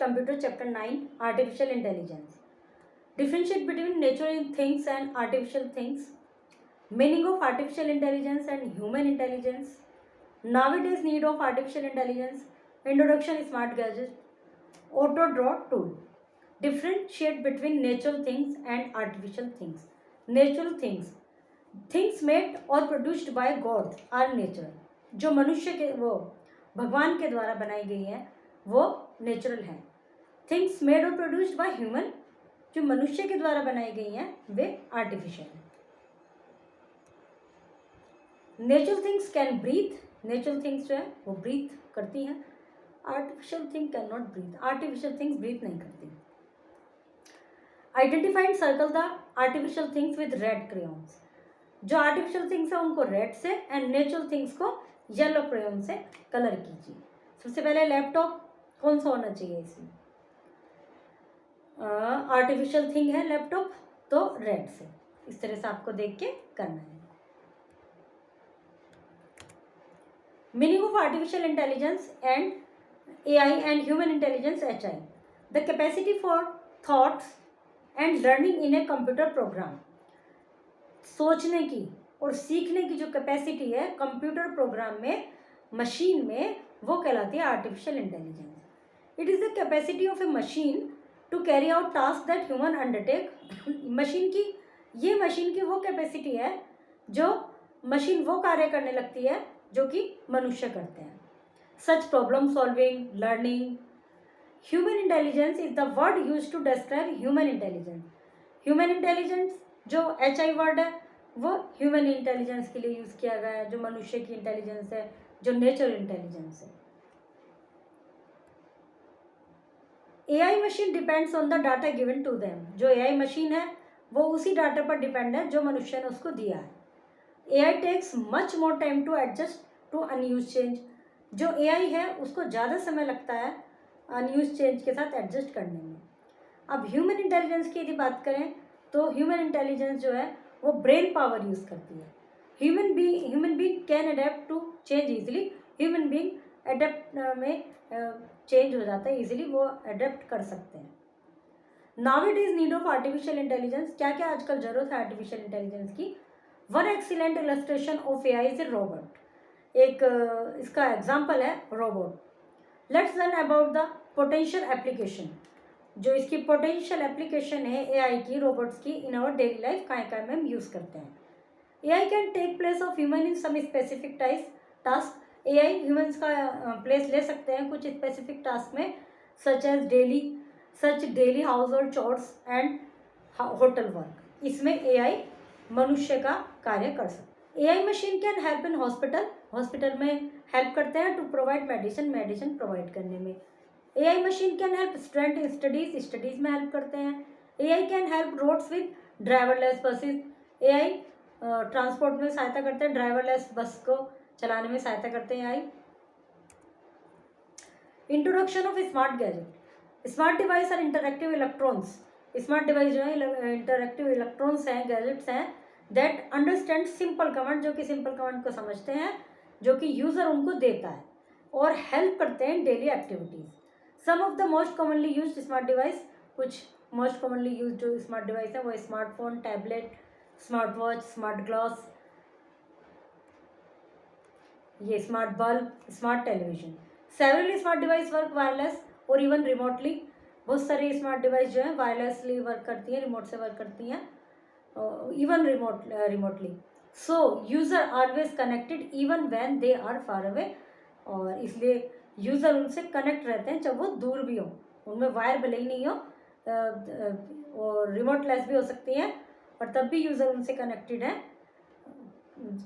Computer Chapter 9, Artificial Intelligence. Differentiate between natural things and artificial things. Meaning of artificial intelligence and human intelligence. Nowadays need of artificial intelligence. Introduction smart gadget. Auto draw tool. Differentiate between natural things and artificial things. Natural things made और produced by God are natural. जो मनुष्य के वो भगवान के द्वारा बनाई गई है वो नेचुरल है. थिंग्स मेड और प्रोड्यूस्ड बाय ह्यूमन, जो मनुष्य के द्वारा बनाई गई हैं वे आर्टिफिशियल हैं. Natural things can breathe. Natural things जो है वो ब्रीथ करती हैं. Artificial thing can not breathe. Artificial things breathe नहीं करती. Identify and circle the artificial things with red crayons. जो आर्टिफिशियल थिंग्स है उनको रेड से एंड नेचुरल थिंग्स को येलो क्रेयॉन से कलर कीजिए. सबसे पहले लैपटॉप कौन सा होना चाहिए इसमें? आर्टिफिशियल थिंग है लैपटॉप तो रेड से. इस तरह से आपको देख के करना है. Meaning of artificial intelligence and AI and human intelligence HI. The capacity for thoughts and learning in a computer program. सोचने की और सीखने की जो कैपेसिटी है कंप्यूटर प्रोग्राम में, मशीन में, वो कहलाती है artificial intelligence. It is the capacity of a machine to carry out task that human undertake. Machine की वो कैपेसिटी है जो मशीन वो कार्य करने लगती है जो कि मनुष्य करते हैं. Such problem solving, learning. Human intelligence is the word used to describe human intelligence. Human intelligence जो HI वर्ड है वो human intelligence के लिए यूज़ किया गया है, जो मनुष्य की इंटेलिजेंस है, जो नेचुरल इंटेलिजेंस है. AI machine depends on the data given to them. जो AI मशीन है वो उसी डाटा पर डिपेंड है जो मनुष्य ने उसको दिया है. AI takes much more time to adjust to unused change. जो AI है उसको ज़्यादा समय लगता है अनयूज चेंज के साथ एडजस्ट करने में. अब ह्यूमन इंटेलिजेंस की यदि बात करें तो ह्यूमन इंटेलिजेंस जो है वो ब्रेन पावर यूज़ करती है. Human being can adept to change easily. Human being adapt में चेंज हो जाता है ईजिली, वो अडेप्ट कर सकते हैं. Nowadays need of artificial intelligence. क्या क्या आजकल ज़रूरत है आर्टिफिशियल इंटेलिजेंस की? One excellent illustration of AI is a robot. एक इसका एग्जाम्पल है robot. Let's learn about the potential application. जो इसकी पोटेंशियल एप्लीकेशन है AI की, रोबोट्स की, इन आवर डेली लाइफ कहाँ में हम यूज़ करते हैं. AI can take place of human in some specific task. AI humans का प्लेस ले सकते हैं कुछ स्पेसिफिक टास्क में, such daily household chores and hotel work. इसमें AI मनुष्य का कार्य कर सकते हैं. AI machine can help in hospital में हेल्प करते हैं टू प्रोवाइड मेडिसिन प्रोवाइड करने में. AI machine can help student in studies में हेल्प करते हैं. AI can help roads with driverless buses. AI transport में सहायता करते हैं, ड्राइवरलेस बस को चलाने में सहायता करते हैं AI. Introduction of smart gadget. Smart device और इंटरएक्टिव इलेक्ट्रॉन्स. स्मार्ट डिवाइस जो है इंटरएक्टिव इलेक्ट्रॉन्स हैं, गैजेट्स हैं दैट अंडरस्टैंड सिंपल कमांड, जो कि सिंपल कमांड को समझते हैं, जो कि यूज़र उनको देता है और हेल्प करते हैं daily activities. Some of the most commonly used smart device. कुछ मोस्ट कॉमनली यूज्ड जो स्मार्ट डिवाइस है वो smartphone, tablet, smart watch, smart glass, ये smart bulb, smart television. Several smart device work wireless और even remotely. बहुत सारे smart device जो है वायरलेसली वर्क करती हैं, रिमोट से वर्क करती हैं, even remotely. So user always connected even when they are far away. और इसलिए यूज़र उनसे कनेक्ट रहते हैं चाहे वो दूर भी हो. उनमें वायर भले ही नहीं हो और रिमोटलेस भी हो सकती हैं, और तब भी यूज़र उनसे कनेक्टेड है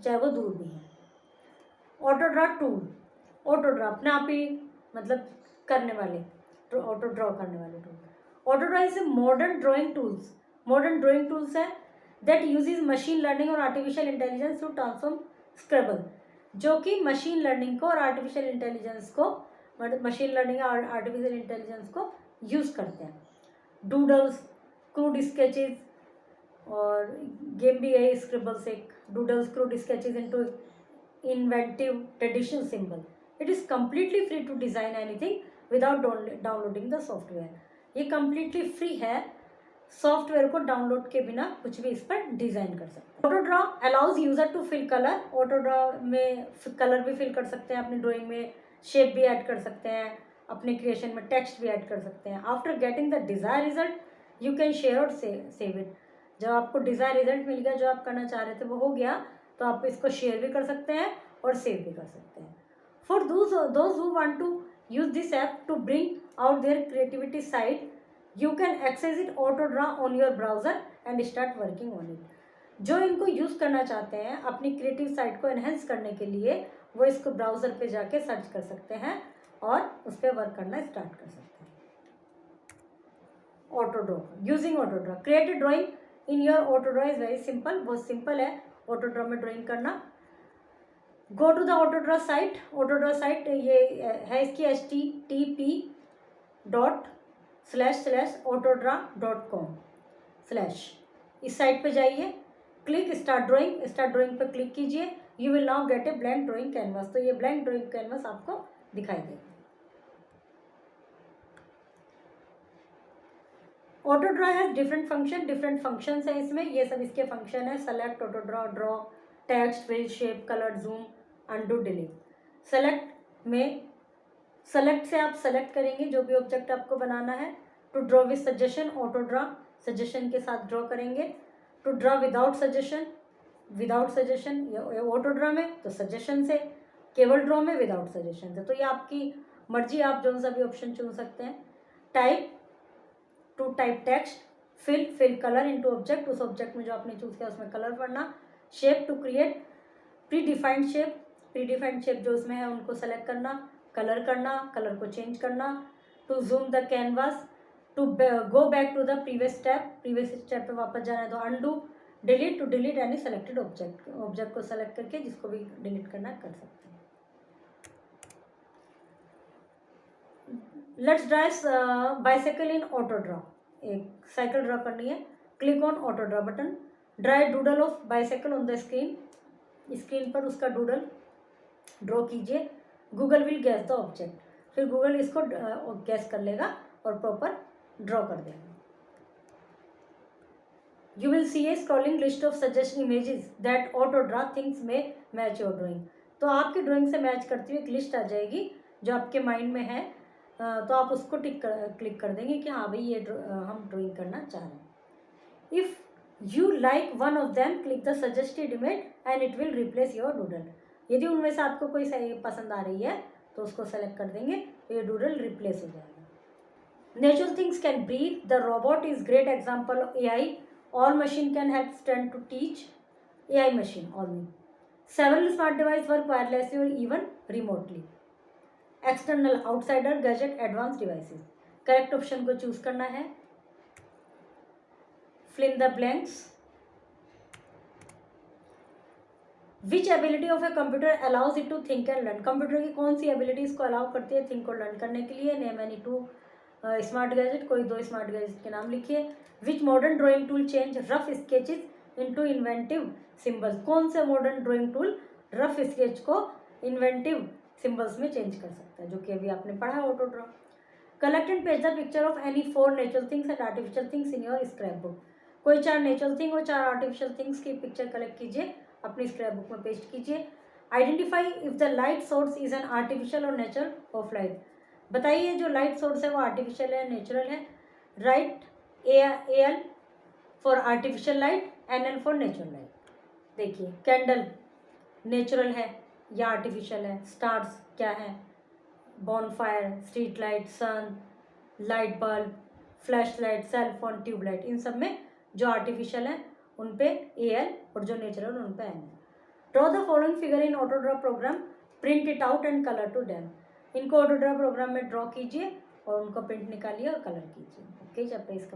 चाहे वो दूर भी हैं. Auto draw tool. Auto draw अपने आप ही मतलब करने वाले, ऑटो ड्रॉ करने वाले tool. Auto draw is a modern drawing tools है दैट यूजेज मशीन लर्निंग और artificial intelligence to transform scribble. जो कि मशीन लर्निंग को और आर्टिफिशियल इंटेलिजेंस को यूज़ करते हैं. डूडल्स, क्रूड स्केचेस, और गेम भी है स्क्रिबल्स एक. Doodles, crude sketches into inventive traditional symbol. It is completely free to design anything without downloading the software. ये कम्प्लीटली फ्री है, सॉफ्टवेयर को डाउनलोड के बिना कुछ भी इस पर डिज़ाइन कर सकते हैं। Auto draw allows user to fill colour. Auto draw में कलर भी फिल कर सकते हैं अपनी ड्राइंग में, शेप भी ऐड कर सकते हैं, अपने क्रिएशन में टेक्स्ट भी ऐड कर सकते हैं। After getting the desire result you can share और सेव इट। जब आपको डिज़ायर रिजल्ट मिल गया, जो आप करना चाह रहे थे वो हो गया, तो आप इसको शेयर भी कर सकते हैं और सेव भी कर सकते हैं। For those who want to use this app to bring out their creativity side, you can access it auto draw on your browser and start working on it. जो इनको यूज़ करना चाहते हैं अपनी क्रिएटिव साइट को enhance करने के लिए, वो इसको ब्राउज़र पे जाके सर्च कर सकते हैं और उस पर वर्क करना स्टार्ट कर सकते हैं। Auto draw, using auto draw, create a drawing in your auto draw is very simple. बहुत सिंपल है ऑटो ड्रॉ में ड्राइंग करना। Go to the auto draw site. Auto draw site ये है इसकी http://autodraw.com/ इस साइट पे जाइए, click start drawing. Start drawing पे क्लिक कीजिए। You will now get a blank drawing canvas. तो ये ब्लैंक ड्राइंग कैनवास आपको दिखाई देगा। Auto draw has different functions हैं इसमें। ये सब इसके फंक्शन है। Select, auto draw, draw, text, fill, shape, colour, zoom, undo, delete. Select से आप सेलेक्ट करेंगे जो भी ऑब्जेक्ट आपको बनाना है। To draw with suggestion, auto draw suggestion के साथ ड्रॉ करेंगे। To draw without suggestion auto draw में, तो सजेशन से। केवल ड्रॉ में विदाउट सजेशन से। तो ये आपकी मर्जी, आप जो सा भी ऑप्शन चुन सकते हैं। Type, to type text. Fill colour into object, उस ऑब्जेक्ट में जो आपने चूज किया उसमें कलर भरना। Shape, to create predefined shape जो उसमें है उनको सेलेक्ट करना, कलर करना, कलर को चेंज करना। To zoom the canvas, to go back to the previous step पे वापस जाना है तो undo. Delete, to delete any selected object को सेलेक्ट करके जिसको भी डिलीट करना कर सकते हैं। Let's draw bicycle in auto draw. एक साइकिल ड्रॉ करनी है। Click on auto draw button. Draw doodle of bicycle on the screen पर उसका डूडल ड्रॉ कीजिए। Google will guess the object. फिर गूगल इसको गैस कर लेगा और प्रॉपर ड्रॉ कर देगा। You will see A scrolling list of suggest images that auto draw thinks में मैच योर ड्राइंग। तो आपकी ड्राइंग से मैच करती हुई एक लिस्ट आ जाएगी जो आपके माइंड में है। तो आप उसको क्लिक कर देंगे कि हाँ भाई ये हम ड्राइंग करना चाह रहे हैं। If you like one of them, click the suggested image and it will replace your doodle. यदि उनमें से आपको कोई सही पसंद आ रही है तो उसको सेलेक्ट कर देंगे तो ये डूडल रिप्लेस हो जाएगा। Natural things can breathe. The robot is great example of AI। All machine can help student to teach. AI machine only. Several smart devices work wirelessly or even remotely. External, outsider, gadget, advanced devices. Correct option को choose करना है। fill in the blanks. Which ability of a computer allows it to think and learn. Computer की कौन सी ability इसको allow करती है think और learn करने के लिए। Name any 2 smart gadget. कोई 2 स्मार्ट गैजेट के नाम लिखिए। Which modern drawing tool change rough sketches into inventive symbols. कौन से modern drawing tool rough sketch को इन्वेंटिव सिंबल्स में चेंज कर सकता है, जो कि अभी आपने पढ़ा auto draw. Collect and page the picture of any 4 natural things and artificial things in your scrapbook. कोई 4 नेचुरल थिंग और 4 आर्टिफिशियल थिंग्स की पिक्चर कलेक्ट कीजिए, अपनी स्क्रैप बुक में पेस्ट कीजिए। Identify if the light source is an artificial और natural of light. बताइए जो लाइट सोर्स है वो आर्टिफिशियल है नेचुरल है। Write AL for artificial light, NL for natural light. देखिए कैंडल नेचुरल है या आर्टिफिशियल है। स्टार्स क्या है, bonfire, street light, sun, light bulb, flashlight, cell phone, tube light. इन सब में जो आर्टिफिशियल है उन पे AL और जो नेचुरल उन पे NL। Draw the following figure in auto draw program, print it out and colour to them. इनको ऑटो ड्रॉ प्रोग्राम में ड्रॉ कीजिए और उनको प्रिंट निकालिए और कलर कीजिए। ओके, जब इसका